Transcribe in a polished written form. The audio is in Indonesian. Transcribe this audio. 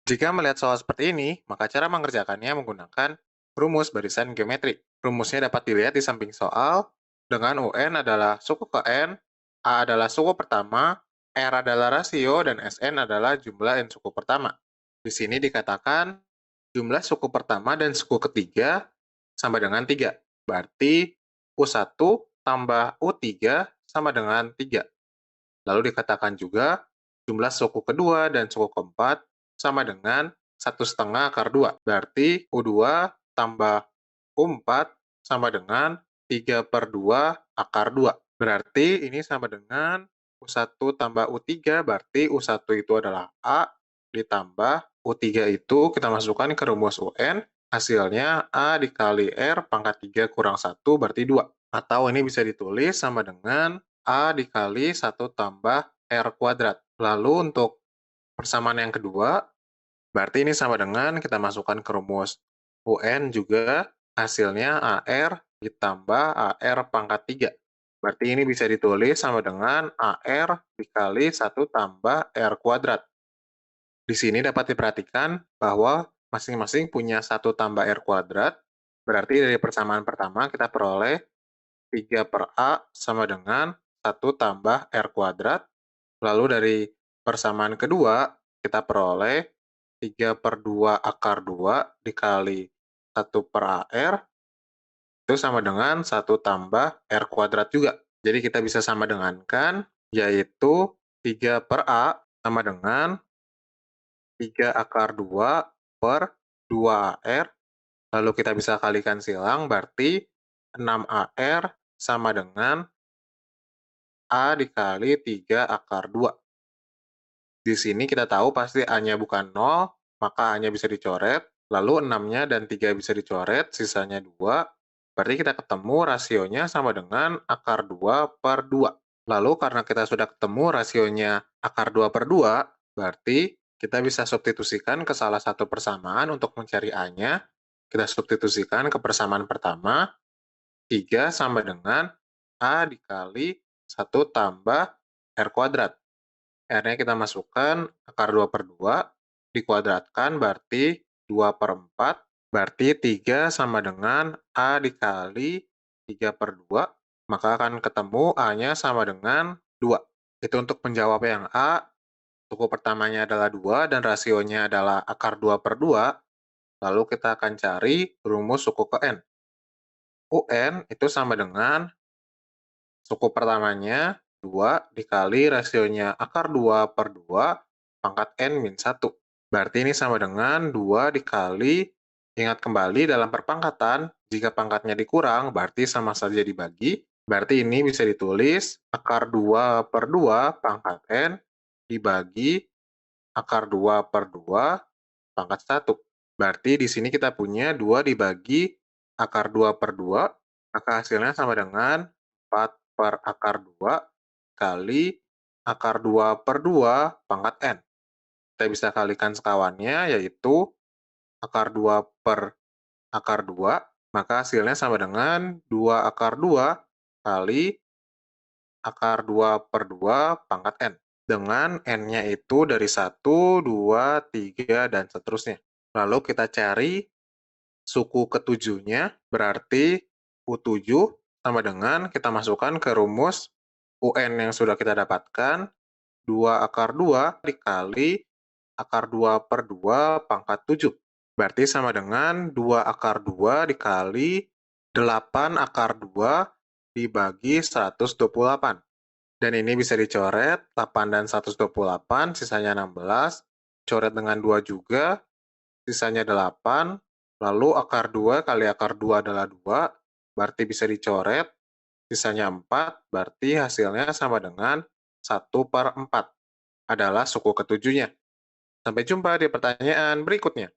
Jika melihat soal seperti ini, maka cara mengerjakannya menggunakan rumus barisan geometri. Rumusnya dapat dilihat di samping soal, dengan UN adalah suku ke N, A adalah suku pertama, R adalah rasio, dan Sn adalah jumlah N suku pertama. Di sini dikatakan jumlah suku pertama dan suku ketiga sama dengan 3. Berarti U1 tambah U3 sama dengan 3. Lalu dikatakan juga jumlah suku kedua dan suku keempat sama dengan 1,5 akar 2. Berarti U2 tambah U4 sama dengan 3/2 akar 2. Berarti ini sama dengan U1 tambah U3, berarti U1 itu adalah A, ditambah U3 itu kita masukkan ke rumus UN, hasilnya A dikali R pangkat 3 kurang 1 berarti 2. Atau ini bisa ditulis sama dengan A dikali 1 tambah R kuadrat. Lalu untuk persamaan yang kedua, berarti ini sama dengan kita masukkan ke rumus UN juga, hasilnya AR ditambah AR pangkat 3. Berarti ini bisa ditulis sama dengan AR dikali 1 tambah R kuadrat. Di sini dapat diperhatikan bahwa masing-masing punya 1 tambah R kuadrat, berarti dari persamaan pertama kita peroleh 3 per A sama dengan 1 tambah R kuadrat. Lalu dari persamaan kedua, kita peroleh 3/2 akar 2 dikali 1 per AR, itu sama dengan 1 tambah R kuadrat juga. Jadi kita bisa sama dengankan, yaitu 3 per A sama dengan 3 akar 2 per 2 AR. Lalu kita bisa kalikan silang, berarti 6 AR sama dengan A dikali 3 akar 2. Di sini kita tahu pasti A-nya bukan 0, maka A-nya bisa dicoret, lalu 6-nya dan 3 bisa dicoret, sisanya 2. Berarti kita ketemu rasionya sama dengan akar 2 per 2. Lalu karena kita sudah ketemu rasionya akar 2 per 2, berarti kita bisa substitusikan ke salah satu persamaan untuk mencari A-nya. Kita substitusikan ke persamaan pertama, 3 sama dengan A dikali 1 tambah R kuadrat. R-nya kita masukkan akar 2 per 2, dikuadratkan berarti 2 per 4, berarti 3 sama dengan A dikali 3 per 2, maka akan ketemu A-nya sama dengan 2. Itu untuk menjawab yang A, suku pertamanya adalah 2 dan rasionya adalah akar 2 per 2, lalu kita akan cari rumus suku ke N. UN itu sama dengan suku pertamanya 2 dikali rasionya akar 2 per 2 pangkat N min 1. Berarti ini sama dengan 2 dikali, ingat kembali dalam perpangkatan, jika pangkatnya dikurang, berarti sama saja dibagi. Berarti ini bisa ditulis akar 2 per 2 pangkat N dibagi akar 2 per 2 pangkat 1. Berarti di sini kita punya 2 dibagi akar 2 per 2, maka hasilnya sama dengan 4 per akar 2 kali akar 2 per 2 pangkat N. Kita bisa kalikan sekawannya, yaitu akar 2 per akar 2, maka hasilnya sama dengan 2 akar 2 kali akar 2 per 2 pangkat N. Dengan N-nya itu dari 1, 2, 3, dan seterusnya. Lalu kita cari suku ketujuhnya, berarti U7 sama dengan kita masukkan ke rumus UN yang sudah kita dapatkan, 2 akar 2 dikali akar 2 per 2 pangkat 7. Berarti sama dengan 2 akar 2 dikali 8 akar 2 dibagi 128. Dan ini bisa dicoret, 8 dan 128, sisanya 16. Coret dengan 2 juga, sisanya 8. Lalu akar 2 kali akar 2 adalah 2, berarti bisa dicoret, sisanya 4, berarti hasilnya sama dengan 1 per 4 adalah suku ketujuhnya. Sampai jumpa di pertanyaan berikutnya.